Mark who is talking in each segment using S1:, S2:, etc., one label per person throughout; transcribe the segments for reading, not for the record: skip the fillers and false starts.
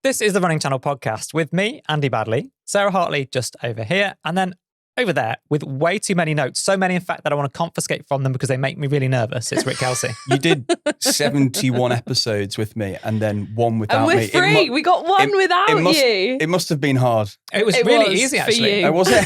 S1: This is the Running Channel podcast with me, Andy Baddeley, Sarah Hartley just over here, and then over there with way too many notes. So many, in fact, that I want to confiscate from them because they make me really nervous. It's Rick Kelsey.
S2: You did 71 episodes with me and then one without
S3: and
S2: me.
S3: we're free. We got one without you.
S2: It must have been hard.
S1: It was really easy, actually.
S2: Was it?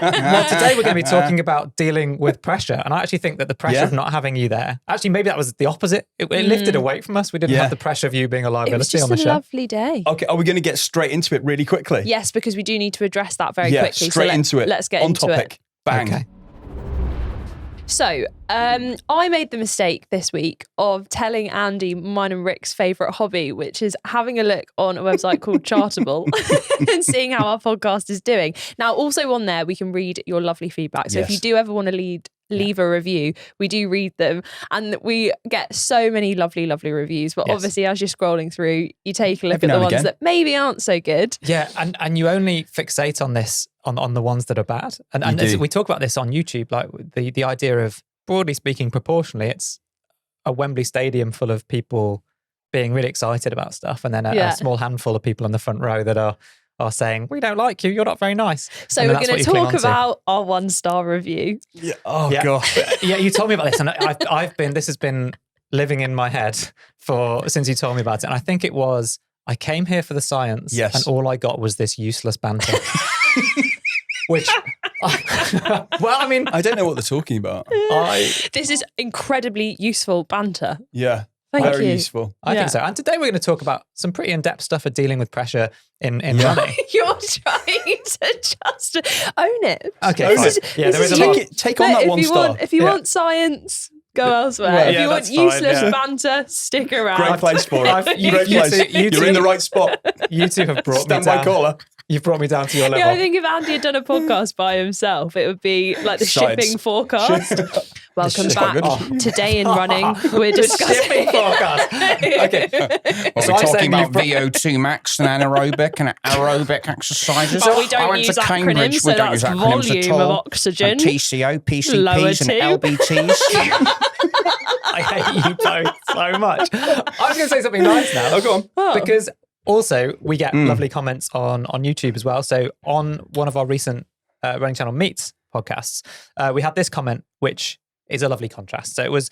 S1: Well, today we're going to be talking about dealing with pressure. And I actually think that the pressure of not having you there, actually, maybe that was the opposite. It lifted a weight from us. We didn't have the pressure of you being a liability on the show.
S3: It was just a lovely day.
S2: Okay, are we going to get straight into it really quickly?
S3: Yes, because we do need to address that very quickly.
S2: Straight into it.
S3: Let's get into
S2: topic.
S3: it.
S2: Bang.
S1: Okay.
S3: So, I made the mistake this week of telling Andy mine and Rick's favourite hobby, which is having a look on a website called Chartable and seeing how our podcast is doing. Now, also on there, we can read your lovely feedback. So if you do ever want to leave a review, we do read them, and we get so many lovely reviews, but obviously as you're scrolling through, you take a look at the ones that maybe aren't so good.
S1: And you only fixate on this on the ones that are bad, and as we talk about this on YouTube, like the idea of, broadly speaking, proportionally, it's a Wembley Stadium full of people being really excited about stuff, and then a small handful of people in the front row that are saying, we don't like you, you're not very nice.
S3: So we're going to talk about our 1-star review.
S2: Yeah. Oh, God.
S1: Yeah, you told me about this, and this has been living in my head since you told me about it. And I think it was, I came here for the science, and all I got was this useless banter. Which, well, I mean,
S2: I don't know what they're talking about.
S3: This is incredibly useful banter.
S2: Yeah.
S3: Very
S2: useful.
S1: I think so. And today we're going to talk about some pretty in-depth stuff for dealing with pressure in running.
S3: You're trying to just own it.
S1: Okay, fine. There is a lot.
S2: Take on that 1 star.
S3: If you want science, go elsewhere. If you want useless banter, stick around.
S2: Great place for it. Great place. You're in the right spot.
S1: You two have brought me down.
S2: Stand by caller.
S1: You've brought me down to your level.
S3: Yeah, I think if Andy had done a podcast by himself, it would be like the shipping forecast. Welcome back. Today in running, we're discussing
S1: shipping forecast. Okay.
S4: Well, we're talking about VO2 max and anaerobic and aerobic exercises.
S3: But we don't use acronyms, so that's volume of oxygen.
S4: And TCO, PCPs and LBTs.
S1: I hate you both so much. I was going to say something nice now.
S2: Oh, go on.
S1: Because also we get lovely comments on YouTube as well. So on one of our recent Running Channel Meets podcasts, we had this comment, which is a lovely contrast. So it was,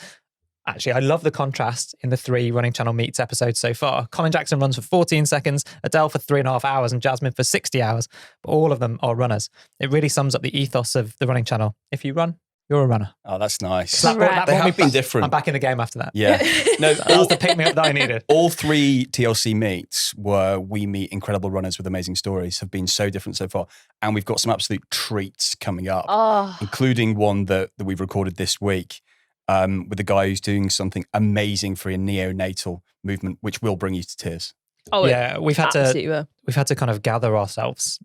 S1: actually, I love the contrast in the 3 Running Channel Meets episodes so far. Colin Jackson runs for 14 seconds, Adele for 3.5 hours, and Jasmine for 60 hours. But all of them are runners. It really sums up the ethos of the Running Channel. If you run, you're a runner.
S2: Oh, that's nice.
S1: They have
S2: been different.
S1: I'm back in the game after that.
S2: Yeah.
S1: No, that was the pick-me-up that I needed.
S2: All 3 TLC meets where we meet incredible runners with amazing stories have been so different so far. And we've got some absolute treats coming up, including one that we've recorded this week with a guy who's doing something amazing for a neonatal movement, which will bring you to tears.
S3: Oh,
S1: yeah. We've had to kind of gather ourselves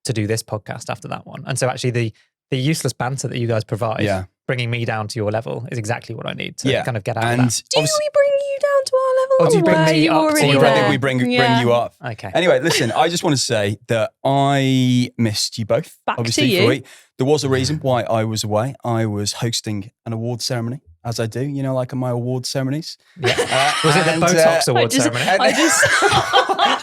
S1: to do this podcast after that one. And so actually the useless banter that you guys provide, bringing me down to your level, is exactly what I need to kind of get out of that.
S3: Do we bring you down to our level?
S1: Or do you bring me up?
S2: I think we bring you up.
S1: Okay.
S2: Anyway, listen, I just want to say that I missed you both.
S3: Back
S2: obviously,
S3: to you.
S2: for a week. There was a reason why I was away. I was hosting an award ceremony, as I do, like on my award ceremonies.
S1: Yeah. Was it the Botox award ceremony?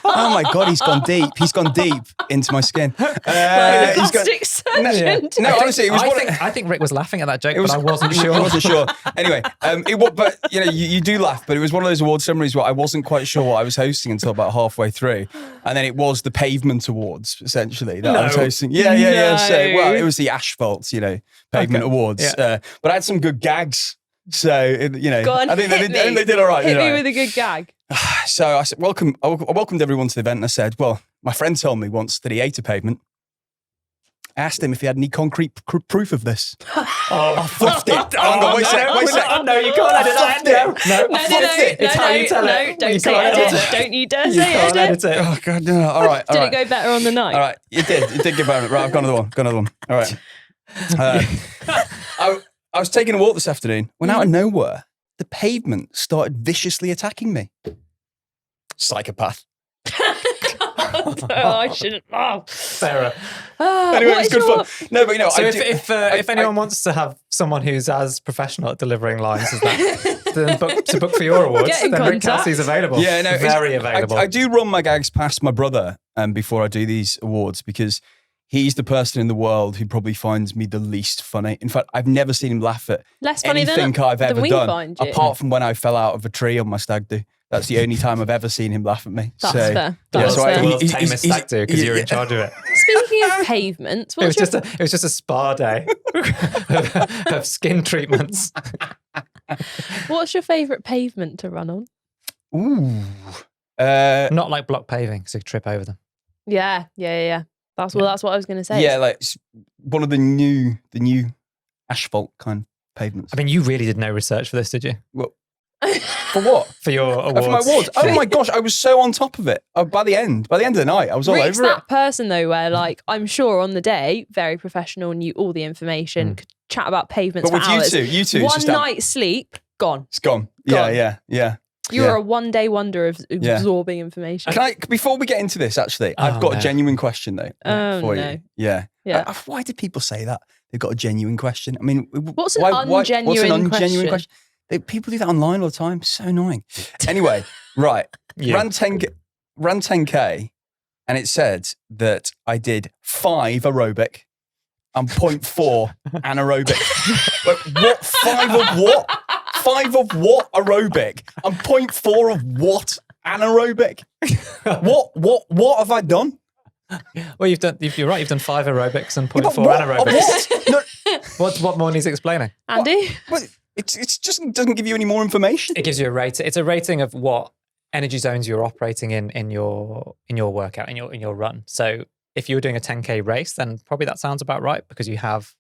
S2: Oh my God, he's gone deep. He's gone deep into my skin.
S3: Plastic surgeon.
S2: No, honestly, it was
S1: I think Rick was laughing at that joke, but I wasn't sure.
S2: I wasn't sure. Anyway, but you do laugh, but it was one of those award ceremonies where I wasn't quite sure what I was hosting until about halfway through. And then it was the Pavement Awards, essentially, that I was hosting. Yeah. So, it was the Asphalt, Pavement Awards. Yeah. But I had some good gags. So,
S3: Go on,
S2: I think they did all right.
S3: Hit me with a good gag.
S2: So I said, welcome. I welcomed everyone to the event, and I said, well, my friend told me once that he ate a pavement. I asked him if he had any concrete proof of this. I fluffed it. Wait a sec.
S1: No, you can't edit that. No,
S3: it's how you tell it. Don't say edit. Don't you dare say edit.
S2: Oh, God, no. All right.
S3: Did it go better on the night?
S2: All right. It did get better. Right, I've got another one. All right. I was taking a walk this afternoon when out of nowhere, the pavement started viciously attacking me. Psychopath.
S3: I shouldn't.
S1: Sarah.
S2: Anyway, it was good fun. No, but
S1: So if anyone wants to have someone who's as professional at delivering lines as that, to book for your awards,
S3: Get in
S1: then Rick
S3: contact.
S1: Kelsey's available.
S2: Yeah, no,
S1: very available.
S2: I do run my gags past my brother before I do these awards because he's the person in the world who probably finds me the least funny. In fact, I've never seen him laugh at
S3: Less funny
S2: anything I've ever
S3: we
S2: done,
S3: find you.
S2: apart from when I fell out of a tree on my stag do. That's the only time I've ever seen him laugh at me.
S3: That's
S2: so,
S3: fair.
S1: That's
S2: so
S1: the
S2: I-
S1: world's
S2: he's-
S1: tamest
S2: he's-
S1: stag do because you're in charge of it.
S3: Speaking of pavements,
S1: It was
S3: what's your
S1: just a spa day of skin treatments.
S3: What's your favourite pavement to run on?
S2: Ooh.
S1: Not like block paving, so you trip over them.
S3: Yeah. That's what I was going to say.
S2: Yeah, like one of the new asphalt kind of pavements.
S1: I mean, you really did no research for this, did you?
S2: Well, for what?
S1: For your awards?
S2: For my awards. Oh my gosh, I was so on top of it. By the end of the night, I was all
S3: Rick's
S2: over
S3: that
S2: it.
S3: person though, where like I'm sure on the day, very professional, knew all the information, could chat about pavements
S2: But
S3: for
S2: with
S3: hours.
S2: you two,
S3: One
S2: it's just
S3: night's sleep, gone.
S2: it's gone.
S3: Gone.
S2: Yeah.
S3: You're
S2: Yeah.
S3: a one-day wonder of absorbing information.
S2: Can I? Before we get into this, actually, I've got a genuine question though for
S3: no.
S2: you. Yeah.
S3: Yeah.
S2: Why do people say that? They've got a genuine question. I mean,
S3: What's an
S2: what's an
S3: ungenuine
S2: ungenuine
S3: question?
S2: People do that online all the time. So annoying. Anyway, right. Ran 10K, and it said that I did 5 aerobic and 0.4 anaerobic. Like, what? 5 of what? 5 of what aerobic and 0.4 of what anaerobic? What have I done?
S1: Well, you're right. You've done 5 aerobics and 0.4
S2: What?
S1: anaerobics.
S2: No,
S1: What more needs explaining?
S3: Andy?
S2: but it's just doesn't give you any more information.
S1: It gives you a rating. It's a rating of what energy zones you're operating in your workout, in your run. So if you were doing a 10K race, then probably that sounds about right because you have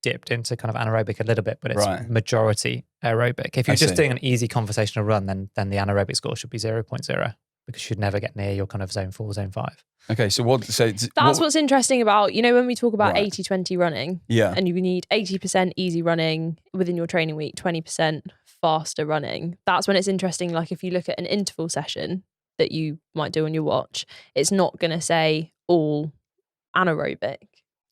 S1: dipped into kind of anaerobic a little bit, but it's
S2: Right.
S1: majority aerobic. If you're
S2: I
S1: just
S2: see.
S1: doing an easy conversational run, then the anaerobic score should be 0.0 because you should never get near your kind of zone 4, zone 5.
S2: Okay, so what? So
S3: That's what's interesting about, when we talk about
S2: Right.
S3: 80-20 running,
S2: Yeah.
S3: and you need 80% easy running within your training week, 20% faster running. That's when it's interesting. Like if you look at an interval session that you might do on your watch, it's not going to say all anaerobic.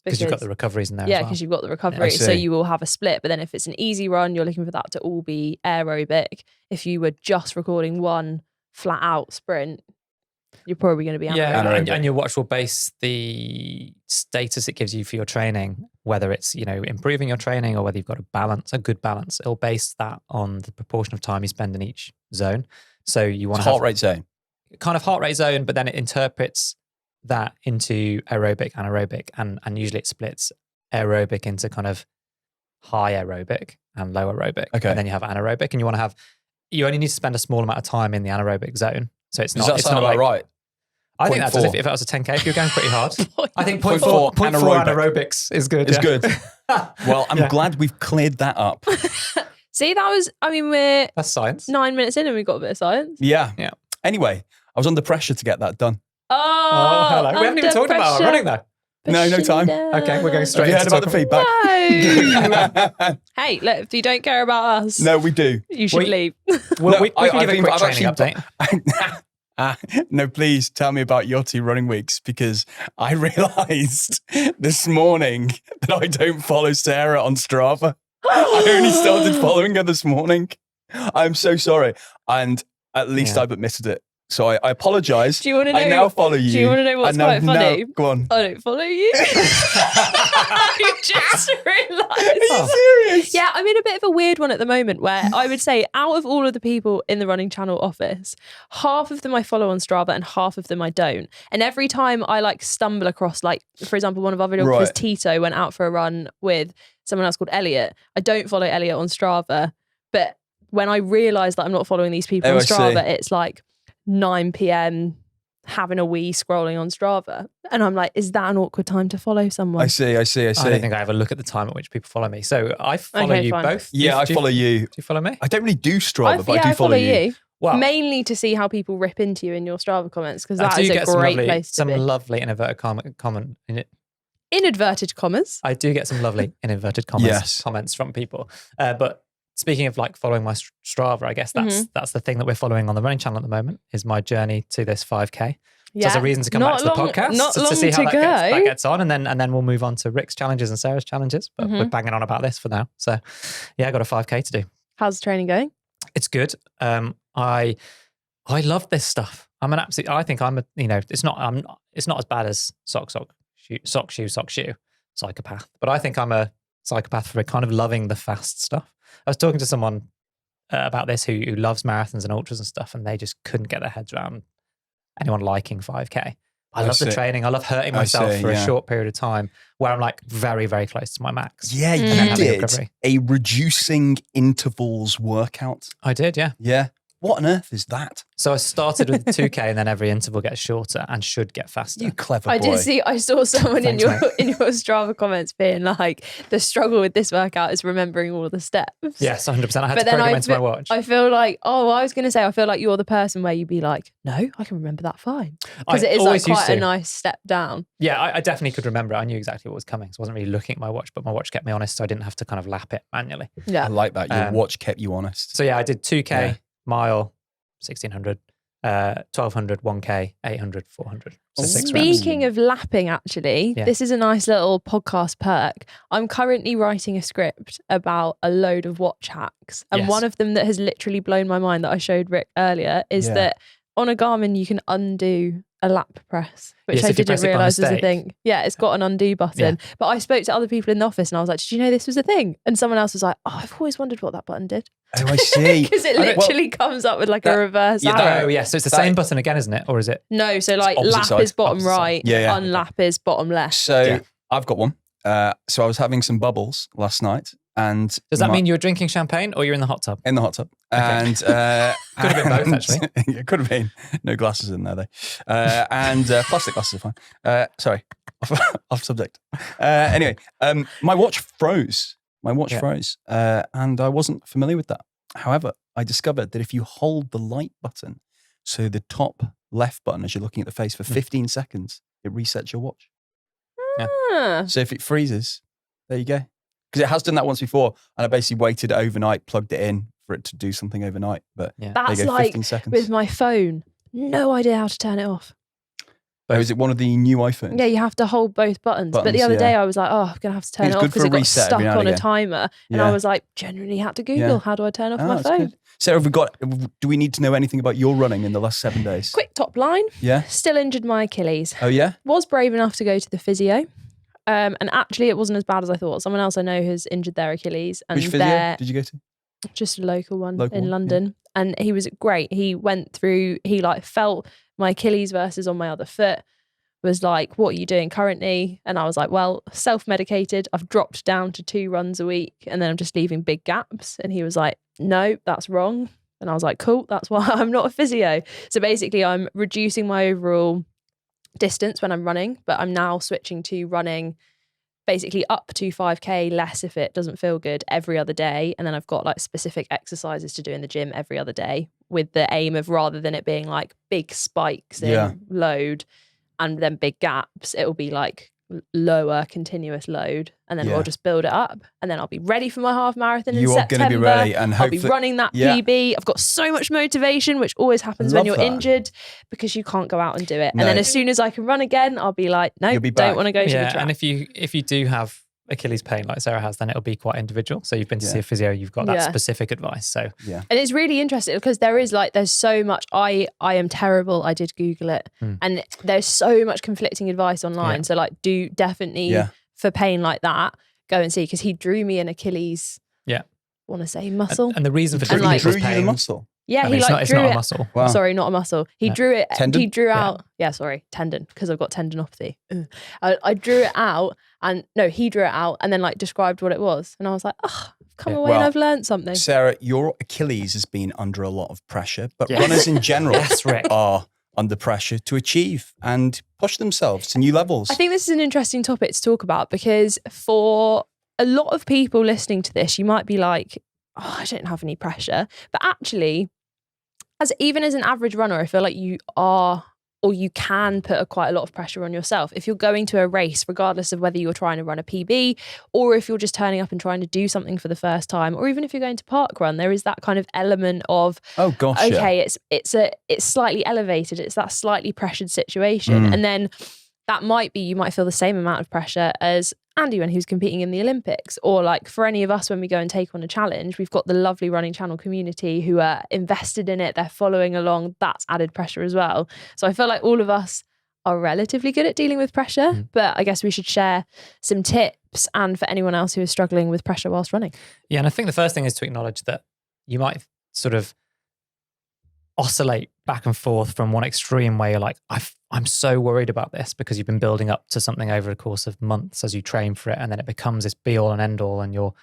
S1: Because you've got the recoveries in there
S3: Yeah,
S1: as well.
S3: because you've got the
S2: I
S3: recovery. So
S2: see.
S3: you will have a split. But then if it's an easy run, you're looking for that to all be aerobic. If you were just recording one flat out sprint, you're probably going to be anaerobic.
S1: Yeah,
S2: Anaerobic.
S1: and your watch will base the status it gives you for your training, whether it's improving your training or whether you've got a good balance. It'll base that on the proportion of time you spend in each zone. So you want
S2: It's
S1: to have
S2: heart rate zone.
S1: kind of heart rate zone, but then it interprets that into aerobic, anaerobic, and usually it splits aerobic into kind of high aerobic and low aerobic.
S2: Okay.
S1: And then you have anaerobic, and you only need to spend a small amount of time in the anaerobic zone. So it's
S2: Does
S1: not.
S2: that
S1: It's
S2: sound
S1: not
S2: about
S1: like,
S2: right?
S1: I think that's
S2: 0.4.
S1: if it was a 10K, if you're going pretty hard. I think
S2: 0.4
S1: 0.4 anaerobics is good.
S2: It's
S1: yeah.
S2: good. Well, I'm
S1: Yeah.
S2: glad we've cleared that up.
S3: See, we're
S1: That's science.
S3: 9 minutes in and we've got a bit of science.
S2: Yeah.
S1: Yeah.
S2: Anyway, I was under pressure to get that done.
S1: Oh, hello. We haven't even
S3: under
S1: talked about our
S3: pressure.
S1: running though.
S2: No, no time.
S1: Okay, we're going
S2: Have
S1: straight
S2: you heard
S1: into
S2: about the feedback?
S3: No. Hey, look, if you don't care about us,
S2: No, we do.
S3: you should leave.
S1: Well,
S2: No,
S1: we can give a quick
S2: I've
S1: training
S2: actually-
S1: update.
S2: No, please tell me about your 2 running weeks because I realised this morning that I don't follow Sarah on Strava. I only started following her this morning. I'm so sorry. And at least
S1: Yeah.
S2: I've admitted it. So I apologise.
S3: Do you want to know?
S2: I now follow you.
S3: Do you want to know what's
S2: I
S3: quite funny?
S2: Go on.
S3: I don't follow you. I just realised.
S2: Are you serious?
S3: Yeah, I'm in a bit of a weird one at the moment where I would say out of all of the people in the running channel office, half of them I follow on Strava and half of them I don't. And every time I stumble across, for example, one of our videographers,
S2: Right.
S3: Tito, went out for a run with someone else called Elliot. I don't follow Elliot on Strava, but when I realise that I'm not following these people
S2: Oh,
S3: on
S2: I see.
S3: Strava, it's 9 p.m. having a wee scrolling on Strava. And I'm like, is that an awkward time to follow someone?
S2: I see.
S1: I don't think I ever look at the time at which people follow me. So I follow
S3: Okay,
S1: you
S3: fine.
S1: both.
S2: Yeah, I follow you.
S1: Do you follow me?
S2: I don't really do Strava, but I do
S3: I
S2: follow you.
S1: Well,
S3: Mainly to see how people rip into you in your Strava comments, because
S1: I
S3: that
S1: do
S3: is a
S1: get some
S3: great
S1: lovely,
S3: place to
S1: some
S3: be.
S1: lovely inverted comment in it.
S3: In inverted commas.
S1: I do get some lovely in inverted comments
S2: Yes.
S1: from people. But speaking of following my Strava, I guess that's the thing that we're following on the running channel at the moment is my journey to this 5K. So there's a reason to come back to the podcast
S3: Not
S1: to
S3: long
S1: see how
S3: to
S1: that gets on, and then we'll move on to Rick's challenges and Sarah's challenges. But we're banging on about this for now. So yeah, I got a 5K to do.
S3: How's the training going?
S1: It's good. I love this stuff. I think I'm a, it's not as bad as sock, shoe, psychopath. But I think I'm a psychopath for kind of loving the fast stuff. I was talking to someone about this who loves marathons and ultras and stuff, and they just couldn't get their heads around anyone liking 5K. I love the training. I love hurting myself for a short period of time where I'm like very, very close to my max.
S2: Yeah, you did a reducing intervals workout.
S1: I did, yeah.
S2: Yeah. What on earth is that?
S1: So I started with 2K and then every interval gets shorter and should get faster.
S2: You clever boy.
S3: I saw someone in your Strava comments being like, the struggle with this workout is remembering all the steps.
S1: Yes, 100%. I had to program into my watch.
S3: I feel like, I was going to say, I feel like you're the person where you'd be like, no, I can remember that fine. Because it is like quite a nice step down.
S1: Yeah, I definitely could remember it. I knew exactly what was coming. So I wasn't really looking at my watch, but my watch kept me honest. So I didn't have to kind of lap it manually.
S3: Yeah.
S2: I like that. Your watch kept you honest.
S1: So yeah, I did 2K, mile, 1600, 1200, 1K, 800, 400. So 6
S3: Speaking of lapping, actually, this is a nice little podcast perk. I'm currently writing a script about a load of watch hacks. And one of them that has literally blown my mind that I showed Rick earlier is that on a Garmin, you can undo a lap press, which I didn't realise was a thing. Yeah, it's got an undo button. Yeah. But I spoke to other people in the office and I was like, did you know this was a thing? And someone else was like, I've always wondered what that button did.
S2: Oh, I see.
S3: Because it literally comes up with like a reverse arrow.
S1: Oh, yeah. So it's the same button again, isn't it? Or is it?
S3: No, so like lap is bottom right, unlap is bottom left.
S2: So I've got one. So I was having some bubbles last night. And
S1: does that mean you were drinking champagne or you're in the hot tub?
S2: In the hot tub. Okay. And
S1: could have been both, actually.
S2: It could have been. No glasses in there, though. And plastic glasses are fine. Sorry, off subject. Anyway, my watch froze. And I wasn't familiar with that. However, I discovered that if you hold the light button, so the top left button as you're looking at the face for 15 seconds, it resets your watch. Yeah. So if it freezes, there you go. Because it has done that once before, and I basically waited overnight, plugged it in for it to do something overnight. But
S3: that's
S2: there you go,
S3: like
S2: 15 seconds.
S3: With my phone, no idea how to turn it off.
S2: Oh, is it one of the new iPhones?
S3: Yeah, you have to hold both buttons. But the other day I was like, I'm going to have to turn it off because it got stuck on a timer. And I was like, genuinely had to Google, how do I turn off my phone? Good.
S2: Sarah, do we need to know anything about your running in the last 7 days?
S3: Quick top line.
S2: Yeah.
S3: Still injured my Achilles.
S2: Oh, yeah?
S3: Was brave enough to go to the physio. And actually, it wasn't as bad as I thought. Someone else I know has injured their Achilles. And
S2: which physio did you go to?
S3: Just a local one in London. Yeah. And he was great. He went through, he like felt my Achilles versus on my other foot, was like, what are you doing currently? And I was like, well, self-medicated. I've dropped down to 2 runs a week and then I'm just leaving big gaps. And he was like, no, that's wrong. And I was like, cool, that's why I'm not a physio. So basically I'm reducing my overall distance when I'm running, but I'm now switching to running basically up to 5K, less if it doesn't feel good, every other day. And then I've got like specific exercises to do in the gym every other day with the aim of, rather than it being like big spikes in load and then big gaps, it will be like lower continuous load, and then we'll just build it up, and then I'll be ready for my half marathon in September.
S2: Going to be ready, and
S3: I'll be running that PB. I've got so much motivation, which always happens when you're injured, because you can't go out and do it. No. And then as soon as I can run again, I'll be like, no, don't want to go to the track.
S1: And if you do have Achilles pain like Sarah has, then it'll be quite individual. So you've been to see a physio, you've got that specific advice. So
S3: and it's really interesting because there's so much. I am terrible. I did Google it, and there's so much conflicting advice online. So like, do definitely for pain like that, go and see, because he drew me an Achilles. Yeah, want to say muscle,
S1: and the reason for drawing like,
S2: drew you the muscle.
S3: Yeah, he like drew it. A muscle. Wow. Sorry, not a muscle. He drew it.
S2: Tendon?
S3: He drew out. Yeah, sorry, tendon, because I've got tendinopathy. I drew it out, and no, he drew it out, and then like described what it was, and I was like, oh, I've come away and I've learned something.
S2: Sarah, your Achilles has been under a lot of pressure, but runners in general are under pressure to achieve and push themselves to new levels.
S3: I think this is an interesting topic to talk about, because for a lot of people listening to this, you might be like, oh, I don't have any pressure. But actually, even as an average runner, I feel like you are, or you can put quite a lot of pressure on yourself. If you're going to a race, regardless of whether you're trying to run a PB, or if you're just turning up and trying to do something for the first time, or even if you're going to park run, there is that kind of element of, it's slightly elevated. It's that slightly pressured situation. And then that might be, you might feel the same amount of pressure as Andy when he was competing in the Olympics, or like for any of us when we go and take on a challenge, we've got the lovely running channel community who are invested in it, they're following along, that's added pressure as well. So I feel like all of us are relatively good at dealing with pressure, but I guess we should share some tips and for anyone else who is struggling with pressure whilst running.
S1: Yeah, and I think the first thing is to acknowledge that you might sort of oscillate back and forth from one extreme where you're like, I'm so worried about this, because you've been building up to something over the course of months as you train for it, and then it becomes this be all and end all, and you're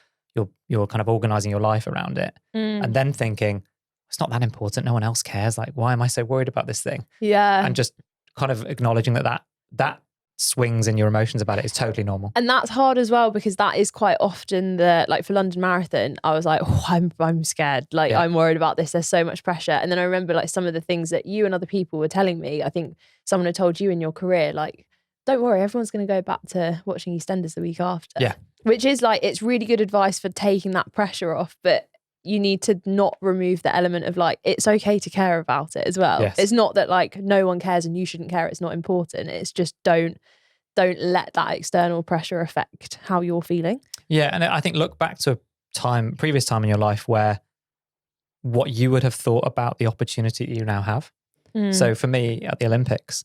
S1: kind of organizing your life around it, and then thinking it's not that important, no one else cares, like why am I so worried about this thing? And just kind of acknowledging that swings in your emotions about it is totally normal.
S3: And that's hard as well, because that is quite often like for London Marathon, I was like, I'm scared. Like I'm worried about this. There's so much pressure. And then I remember like some of the things that you and other people were telling me. I think someone had told you in your career, like, don't worry, everyone's going to go back to watching EastEnders the week after.
S1: Yeah.
S3: Which is like, it's really good advice for taking that pressure off, but you need to not remove the element of like, it's okay to care about it as well.
S1: Yes.
S3: It's not that like no one cares and you shouldn't care, it's not important. It's just don't let that external pressure affect how you're feeling.
S1: Yeah, and I think look back to a previous time in your life where what you would have thought about the opportunity you now have. So for me at the Olympics,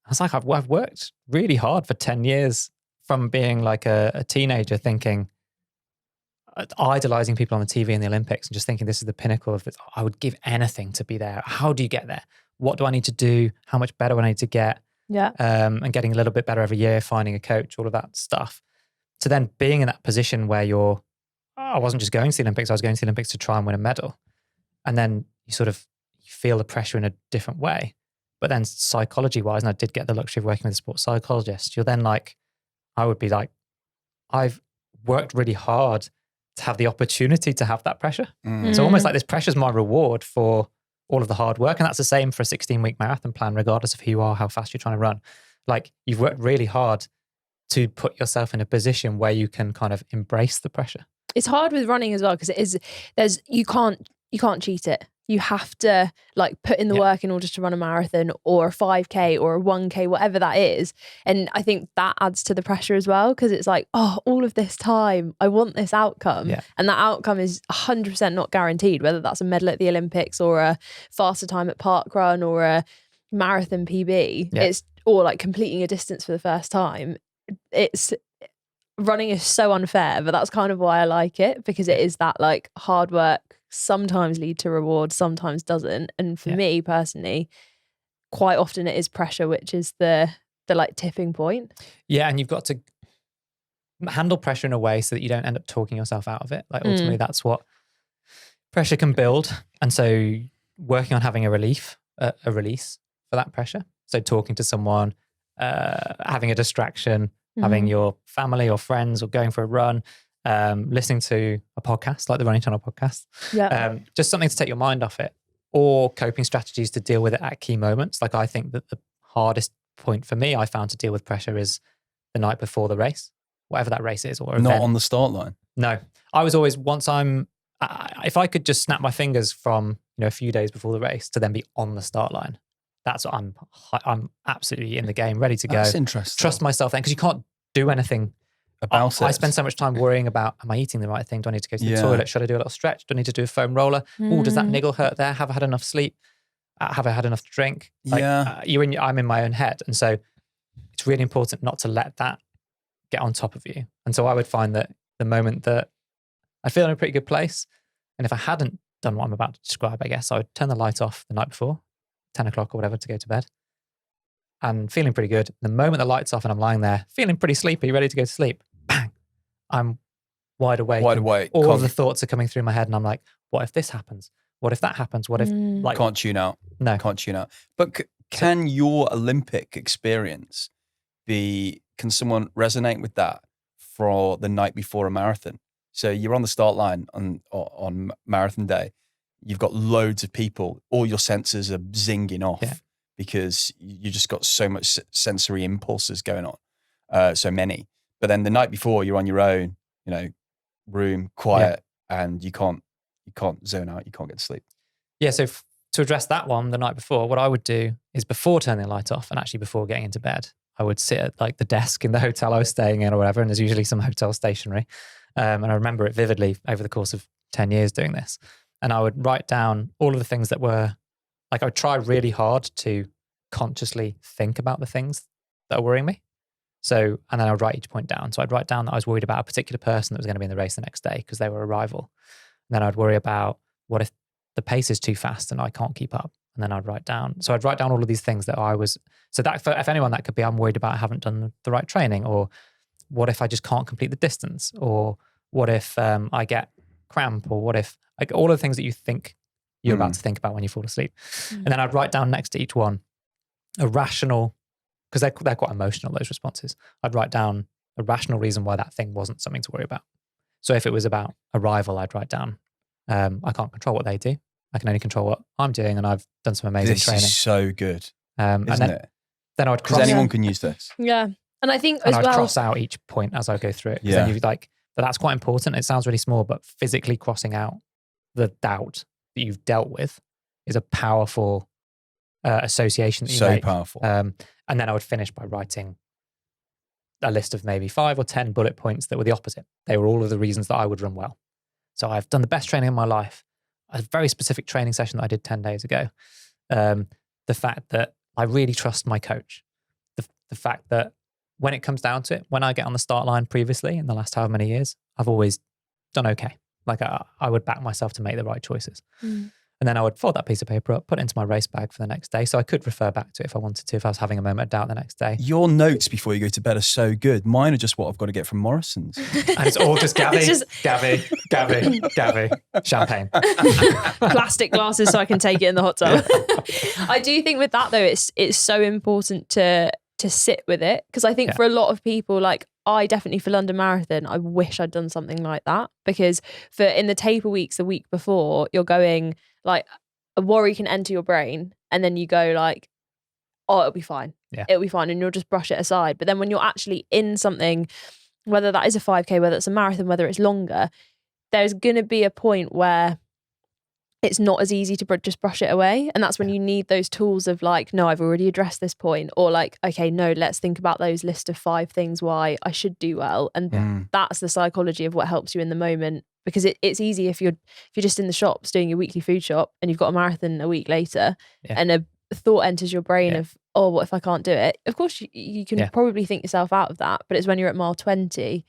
S1: I was like, I've worked really hard for 10 years from being like a teenager, thinking, idolizing people on the TV in the Olympics and just thinking this is the pinnacle of this. I would give anything to be there. How do you get there? What do I need to do? How much better do I need to get?
S3: Yeah.
S1: And getting a little bit better every year, finding a coach, all of that stuff. So then being in that position where I wasn't just going to the Olympics, I was going to the Olympics to try and win a medal. And then you feel the pressure in a different way. But then psychology-wise, and I did get the luxury of working with a sports psychologist, you're then like, I would be like, I've worked really hard to have the opportunity to have that pressure. So almost like this pressure is my reward for all of the hard work. And that's the same for a 16-week marathon plan, regardless of who you are, how fast you're trying to run. Like you've worked really hard to put yourself in a position where you can kind of embrace the pressure.
S3: It's hard with running as well, because you can't cheat it. You have to like put in the work in order to run a marathon or a 5K or a 1K, whatever that is. And I think that adds to the pressure as well, because it's like, oh, all of this time, I want this outcome.
S1: Yeah.
S3: And that outcome is 100% not guaranteed, whether that's a medal at the Olympics or a faster time at Parkrun or a marathon PB.
S1: Yeah.
S3: It's or like completing a distance for the first time. Running is so unfair, but that's kind of why I like it, because it is that like hard work sometimes lead to reward, sometimes doesn't. And for me personally, quite often it is pressure, which is the like tipping point. Yeah,
S1: and you've got to handle pressure in a way so that you don't end up talking yourself out of it. Like ultimately that's what pressure can build. And so working on having a release for that pressure. So talking to someone, having a distraction, having your family or friends, or going for a run, listening to a podcast like the Running Channel podcast, just something to take your mind off it, or coping strategies to deal with it at key moments. Like I think that the hardest point for me I found to deal with pressure is the night before the race, whatever that race is, or event.
S2: Not on the start line. No,
S1: I was always, if I could just snap my fingers from a few days before the race to then be on the start line, that's what I'm absolutely in the game, ready to go.
S2: That's interesting.
S1: Trust myself then, because you can't do anything about it. I spend so much time worrying about, am I eating the right thing? Do I need to go to the toilet? Should I do a little stretch? Do I need to do a foam roller? Oh, does that niggle hurt there? Have I had enough sleep? Have I had enough drink? I'm in my own head. And so it's really important not to let that get on top of you. And so I would find that the moment that I feel in a pretty good place, and if I hadn't done what I'm about to describe, I guess I would turn the light off the night before, 10 o'clock or whatever, to go to bed, and feeling pretty good. The moment the light's off and I'm lying there feeling pretty sleepy, ready to go to sleep, bang, I'm wide awake. All of the thoughts are coming through my head, and I'm like, what if this happens? What if that happens? What if
S2: can't tune out?
S1: No,
S2: can't tune out. But can your Olympic experience can someone resonate with that for the night before a marathon? So you're on the start line on marathon day. You've got loads of people. All your senses are zinging off because you just got so much sensory impulses going on. So many. But then the night before, you're on your own, room, quiet, and you can't zone out. You can't get to sleep.
S1: Yeah. So to address that one, the night before, what I would do is before turning the light off, and actually before getting into bed, I would sit at like the desk in the hotel I was staying in or whatever, and there's usually some hotel stationery. And I remember it vividly over the course of 10 years doing this. And I would write down all of the things that were, like I would try really hard to consciously think about the things that are worrying me. So, and then I would write each point down. So I'd write down that I was worried about a particular person that was going to be in the race the next day because they were a rival. And then I'd worry about what if the pace is too fast and I can't keep up. And then I'd write down. So I'd write down all of these things that I was, so that for, if anyone, that could be I'm worried about I haven't done the right training, or what if I just can't complete the distance, or what if I get cramp, or what if, like all of the things that you think you're about to think about when you fall asleep. And then I'd write down next to each one a rational, because they're quite emotional, those responses. I'd write down a rational reason why that thing wasn't something to worry about. So if it was about a rival, I'd write down, I can't control what they do. I can only control what I'm doing, and I've done some amazing training.
S2: This is so good,
S1: isn't
S2: it?
S1: Then I'd cross.
S2: Anyone can use this.
S3: Yeah, and I think
S1: and
S3: as
S1: I'd
S3: well,
S1: cross out each point as I go through it.
S2: Yeah.
S1: Then you like, but that's quite important. It sounds really small, but physically crossing out the doubt that you've dealt with is a powerful association that you make.
S2: So powerful.
S1: And then I would finish by writing a list of maybe 5 or 10 bullet points that were the opposite. They were all of the reasons that I would run well. So I've done the best training in my life. A very specific training session that I did 10 days ago. The fact that I really trust my coach. The fact that when it comes down to it, when I get on the start line previously in the last however many years, I've always done okay. Like I would back myself to make the right choices. And then I would fold that piece of paper up, put it into my race bag for the next day. So I could refer back to it if I wanted to, if I was having a moment of doubt the next day.
S2: Your notes before you go to bed are so good. Mine are just what I've got to get from Morrison's.
S1: And it's all just Gabby, champagne.
S3: Plastic glasses so I can take it in the hot tub. I do think with that though, it's so important to sit with it, because I think for a lot of people, like I definitely for London Marathon, I wish I'd done something like that, because for in the taper weeks the week before, you're going like a worry can enter your brain and then you go like, oh, it'll be fine.
S1: Yeah.
S3: It'll be fine, and you'll just brush it aside. But then when you're actually in something, whether that is a 5K, whether it's a marathon, whether it's longer, there's going to be a point where it's not as easy to just brush it away. And that's when you need those tools of like, no, I've already addressed this point, or like, okay, no, let's think about those list of 5 things why I should do well. And that's the psychology of what helps you in the moment, because it's easy if you're just in the shops doing your weekly food shop and you've got a marathon a week later and a thought enters your brain of, oh, what if I can't do it? Of course, you can probably think yourself out of that, but it's when you're at mile 20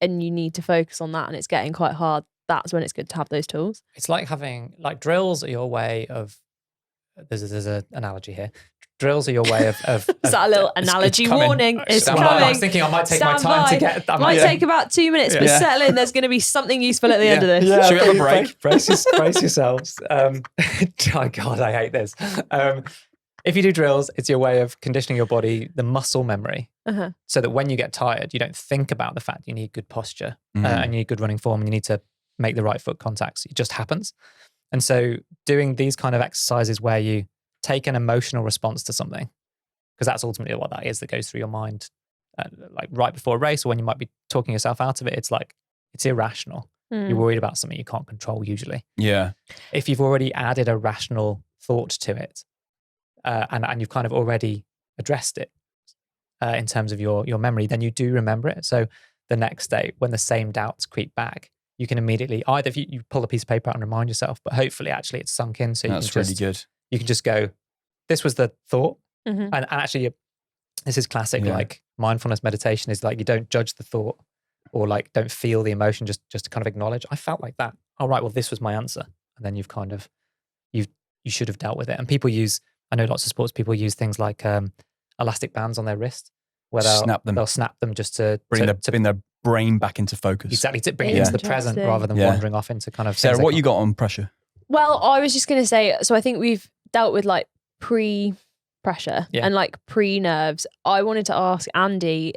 S3: and you need to focus on that and it's getting quite hard. That's when it's good to have those tools.
S1: It's like having, like drills are your way of, there's an analogy here. Drills are your way of
S3: is that a little analogy warning? It's coming.
S1: I was thinking I might take my time to get.
S3: Might take about 2 minutes, but settle in. There's going to be something useful at the end of this.
S1: Yeah,
S2: should we have a break?
S1: Brace yourselves. Oh God, I hate this. If you do drills, it's your way of conditioning your body, the muscle memory, so that when you get tired, you don't think about the fact you need good posture and you need good running form and you need to make the right foot contacts. It just happens. And so doing these kind of exercises where you take an emotional response to something, because that's ultimately what that is that goes through your mind, like right before a race or when you might be talking yourself out of it, it's like, it's irrational. You're worried about something you can't control usually.
S2: Yeah.
S1: If you've already added a rational thought to it, and you've kind of already addressed it in terms of your memory, then you do remember it. So the next day when the same doubts creep back, you can immediately, either if you pull a piece of paper out and remind yourself, but hopefully actually it's sunk in. So you
S2: That's
S1: can
S2: really good.
S1: You can just go, this was the thought. And actually this is classic, like mindfulness meditation is like, you don't judge the thought or like, don't feel the emotion, just to kind of acknowledge, I felt like that. All right, well, this was my answer. And then you've kind of, you should have dealt with it. And people use, I know lots of sports people use things like elastic bands on their wrist where they'll snap them just to
S2: bring their brain back into focus.
S1: Exactly, to bring it into the present rather than wandering off into kind of...
S2: Sarah, what you got on pressure?
S3: Well, I was just going to say, so I think we've dealt with like pre-pressure and like pre-nerves. I wanted to ask Andy,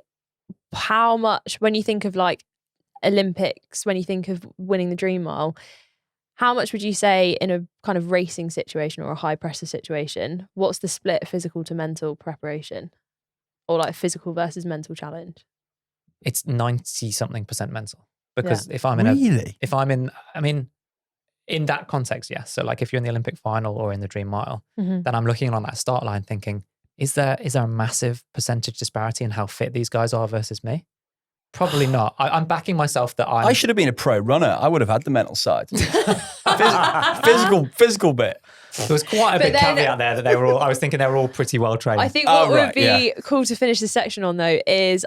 S3: how much, when you think of like Olympics, when you think of winning the Dream Mile, how much would you say in a kind of racing situation or a high pressure situation, what's the split physical to mental preparation? Or like physical versus mental challenge?
S1: It's 90-something% mental. Because if I'm in that context, yes. So like if you're in the Olympic final or in the Dream Mile, then I'm looking on that start line thinking, is there a massive percentage disparity in how fit these guys are versus me? Probably not. I'm backing myself that I
S2: should have been a pro runner. I would have had the mental side. Physical bit.
S1: There was quite a big caveat there that I was thinking they were all pretty well trained.
S3: I think what would be cool to finish this section on though is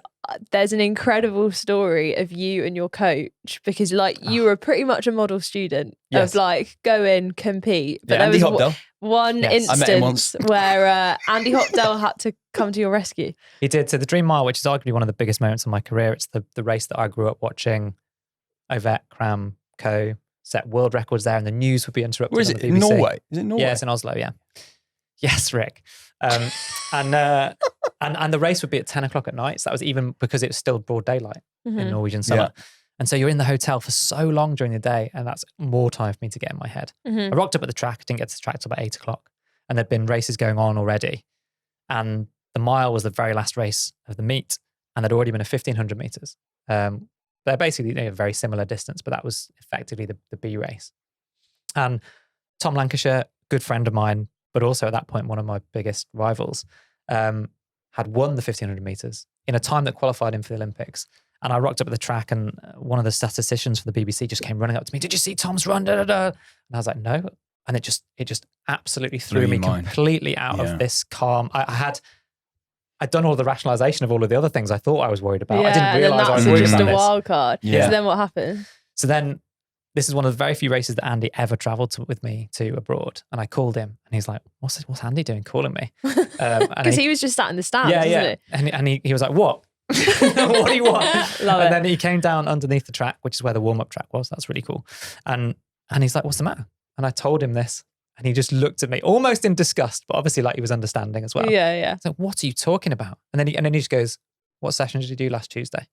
S3: there's an incredible story of you and your coach, because like you were pretty much a model student of like go in, compete. But there was one instance where Andy Hopdale had to come to your rescue.
S1: He did. So the Dream Mile, which is arguably one of the biggest moments of my career, it's the race that I grew up watching. Ovett, Cram, Co. set world records there, and the news would be interrupted.
S2: Where is it? In Norway? Is it Norway?
S1: Yeah, it's in Oslo. Yeah. Yes, Rick. And the race would be at 10 o'clock at night. So that was even because it was still broad daylight in Norwegian summer. Yeah. And so you're in the hotel for so long during the day, and that's more time for me to get in my head. I rocked up at the track, didn't get to the track till about 8 o'clock, and there'd been races going on already. And the mile was the very last race of the meet, and there'd already been a 1,500 meters. They're basically a very similar distance, but that was effectively the B race. And Tom Lancashire, good friend of mine, but also at that point one of my biggest rivals, had won the 1,500 meters in a time that qualified him for the Olympics. And I rocked up at the track, and one of the statisticians for the BBC just came running up to me. "Did you see Tom's run?" Da, da, da. And I was like, "No." And it just absolutely threw me completely out of this calm. I'd done all the rationalization of all of the other things I thought I was worried about. I didn't realize I was worried about
S3: just a wild card.
S1: Yeah.
S3: So then what happened?
S1: So then this is one of the very few races that Andy ever traveled with me to abroad. And I called him, and he's like, what's Andy doing calling me?
S3: Because he was just sat in the stands, wasn't
S1: he? And he was like, what? What do you want? And then he came down underneath the track, which is where the warm-up track was. That's really cool. And he's like, what's the matter? And I told him this. And he just looked at me almost in disgust, but obviously like he was understanding as well.
S3: Yeah.
S1: So what are you talking about? And then he just goes, what session did you do last Tuesday? And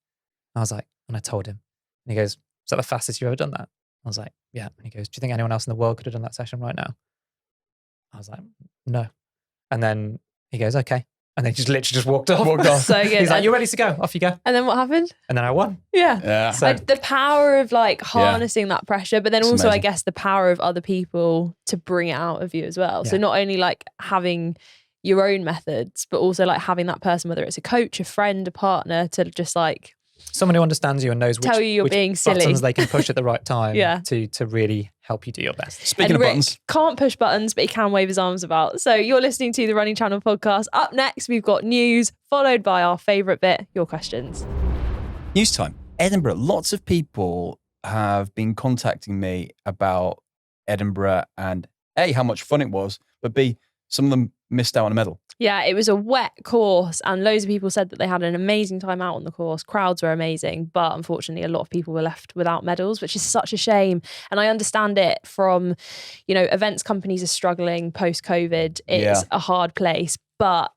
S1: I was like, and I told him. And he goes, is that the fastest you've ever done that? I was like, yeah. And he goes, do you think anyone else in the world could have done that session right now? I was like, no. And then he goes, okay. And then just literally walked off.
S3: So good.
S1: He's like, you're ready to go. Off you go.
S3: And then what happened?
S1: And then I won.
S3: Yeah. So the power of like harnessing that pressure, but then it's also, amazing. I guess, the power of other people to bring it out of you as well. Yeah. So not only like having your own methods, but also like having that person, whether it's a coach, a friend, a partner, to just like
S1: someone who understands you and knows
S3: tell you you're being silly
S1: buttons they can push at the right time to really help you do your best.
S2: Speaking of
S3: Rick
S2: buttons,
S3: can't push buttons, but he can wave his arms about. So you're listening to the Running Channel podcast. Up next, we've got news, followed by our favourite bit, your questions.
S2: News time. Edinburgh. Lots of people have been contacting me about Edinburgh and A, how much fun it was, but B, some of them missed out on a medal.
S3: Yeah, it was a wet course, and loads of people said that they had an amazing time out on the course. Crowds were amazing, but unfortunately a lot of people were left without medals, which is such a shame. And I understand it from, events companies are struggling post-COVID. It's a hard place, but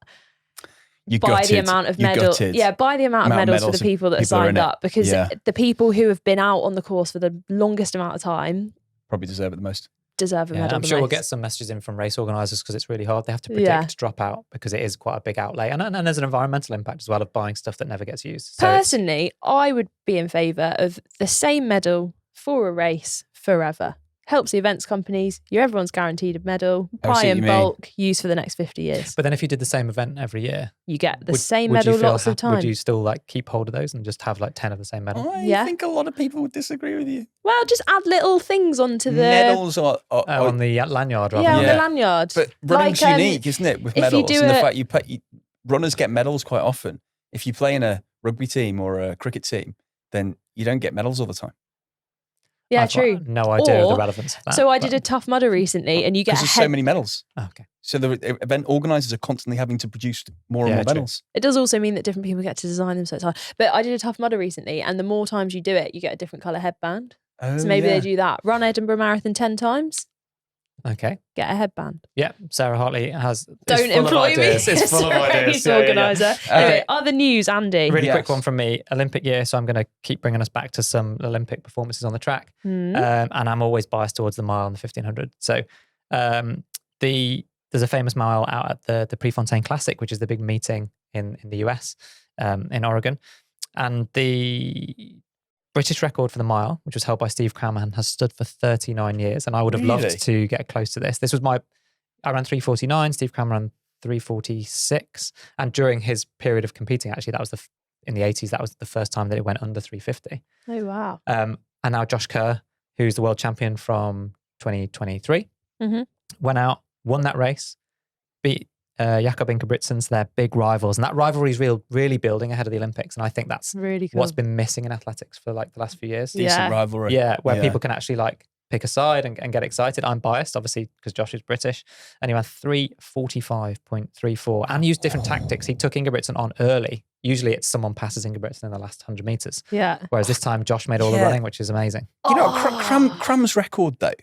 S3: by the amount of medals for the people that are signed up, because the people who have been out on the course for the longest amount of time
S2: probably deserve it the most.
S3: Deserve a medal.
S1: I'm sure we'll get some messages in from race organisers because it's really hard. They have to predict dropout because it is quite a big outlay. And there's an environmental impact as well of buying stuff that never gets used. So
S3: personally, I would be in favour of the same medal for a race forever. Helps the events companies. Everyone's guaranteed a medal. Buy in bulk, use for the next 50 years.
S1: But then if you did the same event every year,
S3: you get the same medal lots of time.
S1: Would you still like keep hold of those and just have like 10 of the same medal?
S2: I think a lot of people would disagree with you.
S3: Well, just add little things onto the
S2: medals
S1: on the lanyard.
S3: Rather than the lanyard.
S2: But running's unique, isn't it? With medals, and the fact runners get medals quite often. If you play in a rugby team or a cricket team, then you don't get medals all the time.
S3: Yeah,
S1: I've
S3: true.
S1: No idea of the relevance of that.
S3: So I did a Tough Mudder recently, and you get
S2: there's so many medals.
S1: Oh, okay.
S2: So the event organisers are constantly having to produce more and more medals.
S3: It does also mean that different people get to design them, so it's hard. But I did a Tough Mudder recently, and the more times you do it, you get a different colour headband. So maybe they do that. Run Edinburgh Marathon 10 times.
S1: Okay.
S3: Get a headband.
S1: Yeah, Sarah Hartley has.
S3: Don't employ me.
S1: It's full of ideas.
S3: Organizer. Anyway, other news, Andy.
S1: Really quick one from me. Olympic year, so I'm going to keep bringing us back to some Olympic performances on the track. And I'm always biased towards the mile and the 1500. So there's a famous mile out at the Prefontaine Classic, which is the big meeting in the US, in Oregon, and the British record for the mile, which was held by Steve Cramman, has stood for 39 years. And I would have loved to get close to this. I ran 3:49, Steve Cramman ran 3:46. And during his period of competing, actually, that was in the 80s, that was the first time that it went under 3:50.
S3: Oh, wow.
S1: And now Josh Kerr, who's the world champion from 2023, went out, won that race, beat Jakob Ingebrigtsen's, their big rivals. And that rivalry is really building ahead of the Olympics. And I think that's
S3: really cool.
S1: What's been missing in athletics for like the last few years.
S2: Decent rivalry.
S1: Yeah, where people can actually like pick a side and get excited. I'm biased, obviously, because Josh is British. And he ran 3:45.34 and used different tactics. He took Ingebrigtsen on early. Usually it's someone passes Ingebrigtsen in the last 100 meters.
S3: Yeah.
S1: Whereas this time Josh made all the running, which is amazing.
S2: You know, Cram's record though,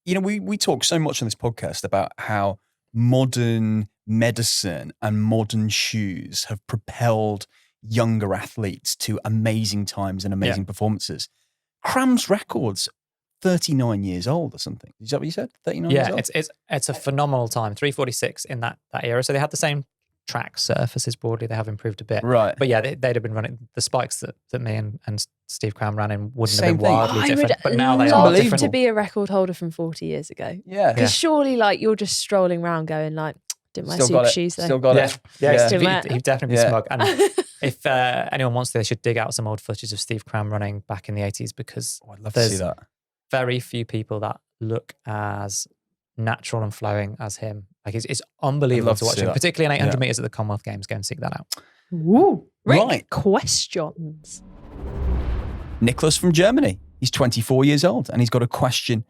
S2: you know, we talk so much on this podcast about how modern medicine and modern shoes have propelled younger athletes to amazing times and amazing performances. Cram's record's 39 years old or something. Is that what you said? 39 years old?
S1: Yeah, it's a phenomenal time. 3:46 in that era. So they had the same track surfaces broadly. They have improved a bit.
S2: Right.
S1: But yeah, they'd have been running the spikes that me and Steve Cram ran in wouldn't
S2: Same
S1: have been
S2: thing.
S1: wildly different. But now they
S3: I
S1: are
S3: would love
S1: different.
S3: to be a record holder from 40 years ago.
S2: Yeah.
S3: Because surely like you're just strolling around going like, didn't wear super shoes though.
S2: Still got it.
S1: Yeah,
S3: Yeah.
S1: he'd definitely be smug. And if anyone wants to, they should dig out some old footage of Steve Cram running back in the 80s because
S2: I'd love to see that.
S1: Very few people that look as natural and flowing as him. Like it's unbelievable to watch him, particularly in 800 meters at the Commonwealth Games. Go and seek that out.
S3: Woo. Rick,
S2: Right.
S3: questions.
S2: Nicholas from Germany. He's 24 years old and he's got a question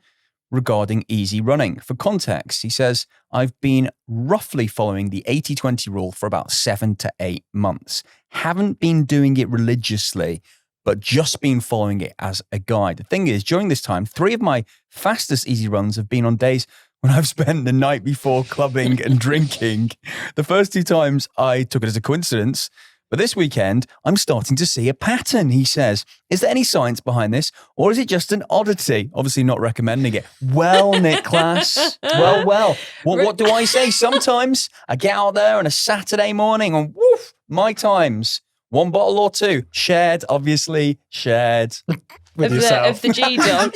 S2: regarding easy running. For context, he says, I've been roughly following the 80-20 rule for about 7 to 8 months. Haven't been doing it religiously, but just been following it as a guide. The thing is, during this time, 3 of my fastest easy runs have been on days when I've spent the night before clubbing and drinking. The first 2 times I took it as a coincidence, but this weekend, I'm starting to see a pattern, he says. Is there any science behind this, or is it just an oddity? Obviously not recommending it. Well, Nicholas, well. What do I say? Sometimes I get out there on a Saturday morning and woof, my times. 1 bottle or 2. Shared, obviously, shared. With
S3: Of the G-Dog.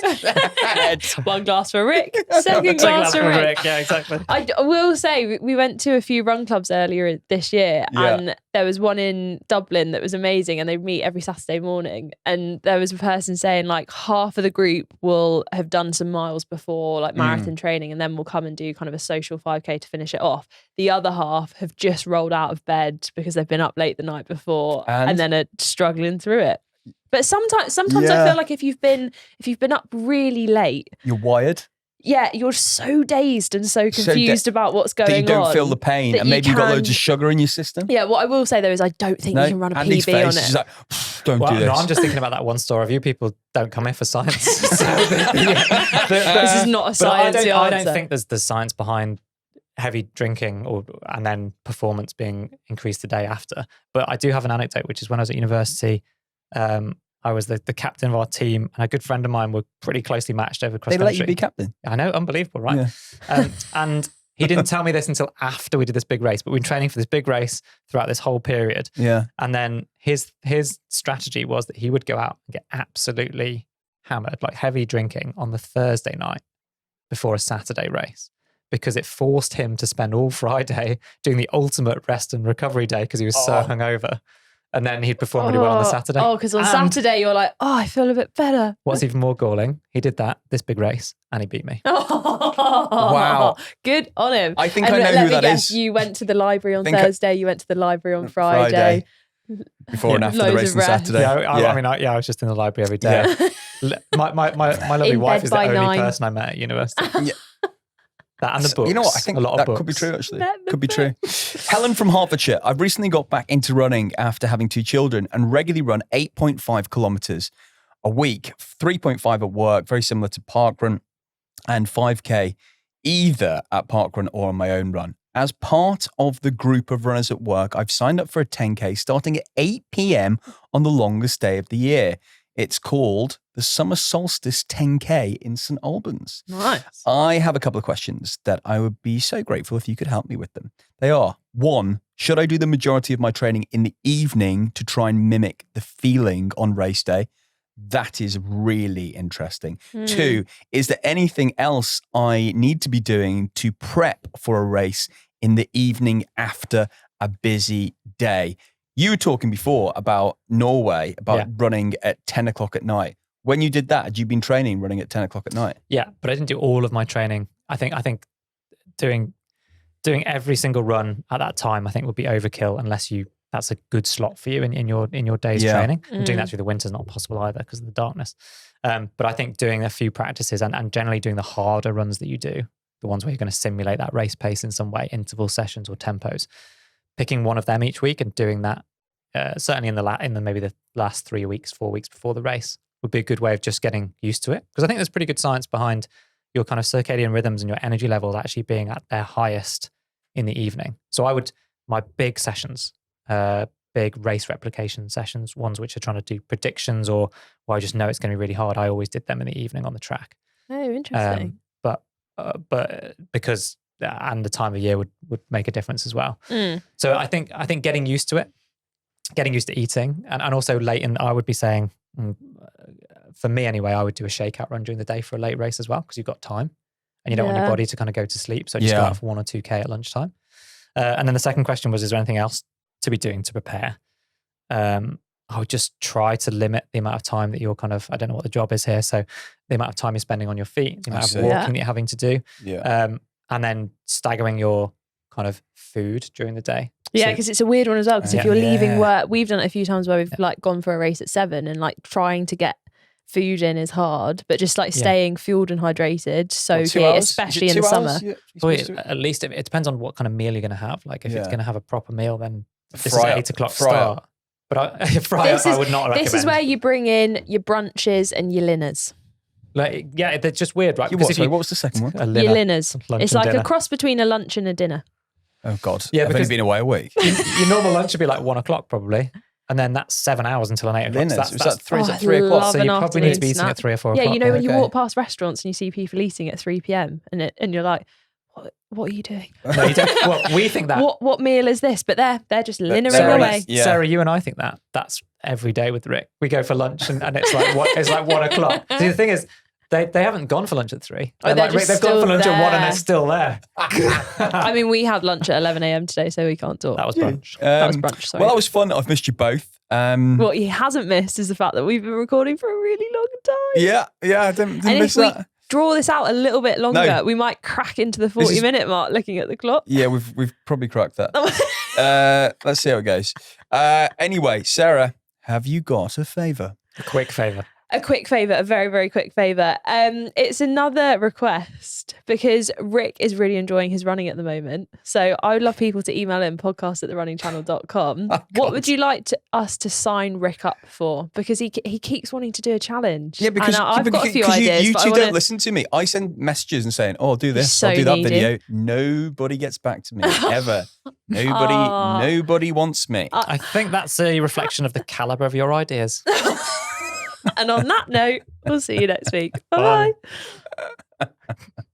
S3: 1 glass for Rick, second glass for Rick.
S1: Yeah, exactly.
S3: I will say, we went to a few run clubs earlier this year and there was one in Dublin that was amazing and they meet every Saturday morning. And there was a person saying like half of the group will have done some miles before, like marathon training, and then will come and do kind of a social 5K to finish it off. The other half have just rolled out of bed because they've been up late the night before and then are struggling through it. But sometimes I feel like if you've been up really late,
S2: you're wired.
S3: Yeah, you're so dazed and so confused about what's going on.
S2: That you don't feel the pain and maybe you've got loads of sugar in your system.
S3: Yeah, what I will say though is I don't think you can run a
S2: Andy's
S3: PB on
S2: face
S3: it.
S2: is like, don't do this.
S1: No, I'm just thinking about that one story of you people don't come here for science.
S3: This is not a science answer.
S1: I don't think there's science behind heavy drinking and then performance being increased the day after. But I do have an anecdote, which is when I was at university, I was the captain of our team, and a good friend of mine were pretty closely matched over cross country.
S2: They let you be captain?
S1: I know, unbelievable, right? Yeah. And he didn't tell me this until after we did this big race, but we've been training for this big race throughout this whole period.
S2: Yeah.
S1: And then his strategy was that he would go out and get absolutely hammered, like heavy drinking on the Thursday night before a Saturday race, because it forced him to spend all Friday doing the ultimate rest and recovery day because he was so hungover. And then he'd perform really well on the Saturday.
S3: Oh, because on Saturday you're like, I feel a bit better.
S1: What's even more galling, he did this big race, and he beat me.
S2: Wow.
S3: Good on him.
S2: I think I know who that is.
S3: You went to the library on Thursday, you went to the library on Friday.
S2: Before and after the race on Saturday.
S1: Yeah, I was just in the library every day. Yeah. My lovely wife is the only person I met at university. Yeah. That and the books.
S2: You know what? I think
S1: a lot
S2: that
S1: of books.
S2: could be true, actually. Could be true. Helen from Hertfordshire. I've recently got back into running after having 2 children and regularly run 8.5 kilometres a week, 3.5 at work, very similar to parkrun, and 5K, either at parkrun or on my own run. As part of the group of runners at work, I've signed up for a 10K starting at 8 p.m. on the longest day of the year. It's called the Summer Solstice 10K in St. Albans.
S3: Nice.
S2: I have a couple of questions that I would be so grateful if you could help me with them. They are, 1, should I do the majority of my training in the evening to try and mimic the feeling on race day? That is really interesting. 2, is there anything else I need to be doing to prep for a race in the evening after a busy day. You were talking before about Norway, about running at 10 o'clock at night. When you did that, had you been training running at 10 o'clock at night?
S1: Yeah, but I didn't do all of my training. I think doing every single run at that time, I think would be overkill unless that's a good slot for you in your day's training. And doing that through the winter is not possible either because of the darkness. But I think doing a few practices and generally doing the harder runs that you do, the ones where you're going to simulate that race pace in some way, interval sessions or tempos, picking one of them each week and doing that certainly in maybe the last 4 weeks before the race would be a good way of just getting used to it. Because I think there's pretty good science behind your kind of circadian rhythms and your energy levels actually being at their highest in the evening. So my big sessions, big race replication sessions, ones which are trying to do predictions or I just know it's going to be really hard, I always did them in the evening on the track.
S3: Oh, interesting.
S1: But because and the time of year would make a difference as well. So I think getting used to it, getting used to eating, and also I would be saying, for me anyway, I would do a shakeout run during the day for a late race as well because you've got time and you don't want your body to kind of go to sleep. So just go out for 1 or 2K at lunchtime. And then the second question was, is there anything else to be doing to prepare? I would just try to limit the amount of time that you're I don't know what the job is here. So the amount of time you're spending on your feet, the amount of walking that you're having to do. And then staggering your kind of food during the day.
S3: Yeah, because it's a weird one as well. Because if you're leaving work, we've done it a few times where we've gone for a race at 7 and trying to get food in is hard, but just staying fueled and hydrated, especially in the summer.
S1: At least it depends on what kind of meal you're going to have. Like if it's going to have a proper meal, then this is 8 o'clock start. But I would not recommend.
S3: This is where you bring in your brunches and your linners.
S1: They're just weird, right?
S2: What was the second one?
S3: Your linners. It's like a cross between a lunch and a dinner.
S2: Oh God! Yeah, I've only been away a week.
S1: Your normal lunch would be 1 o'clock probably, and then that's 7 hours until an 8 o'clock.
S2: Linners. So that's 3 o'clock.
S1: So you probably need to be eating at 3 or 4 o'clock.
S3: Yeah, you know when you walk past restaurants and you see people eating at 3 p.m. and you're like, what are you doing?
S1: No, you don't. Well, we think that.
S3: What meal is this? But they're just linnering away.
S1: Yeah. Sarah, you and I think that's every day with Rick. We go for lunch and it's like 1 o'clock. See, the thing is, they haven't gone for lunch at 3. They've gone for lunch at 1 and they're still there.
S3: I mean, we had lunch at 11 a.m. today, so we can't talk.
S1: That was brunch.
S3: That was brunch, sorry.
S2: Well, that was fun. I've missed you both.
S3: What he hasn't missed is the fact that we've been recording for a really long time.
S2: Yeah, I didn't miss that.
S3: We draw this out a little bit longer, we might crack into the 40-minute mark looking at the clock.
S2: Yeah, we've probably cracked that. Let's see how it goes. Anyway, Sarah, have you got a favour?
S1: A quick favour.
S3: A quick favour, a very, very quick favour. It's another request because Rick is really enjoying his running at the moment. So I would love people to email in podcast@therunningchannel.com. What would you like us to sign Rick up for? Because he keeps wanting to do a challenge.
S2: Yeah, because
S3: I've got a few ideas.
S2: You two don't listen to me. I send messages and saying, "Oh, I'll do this. I'll do that video." Nobody gets back to me ever. Nobody wants me.
S1: I think that's a reflection of the calibre of your ideas.
S3: And on that note, we'll see you next week. Bye-bye.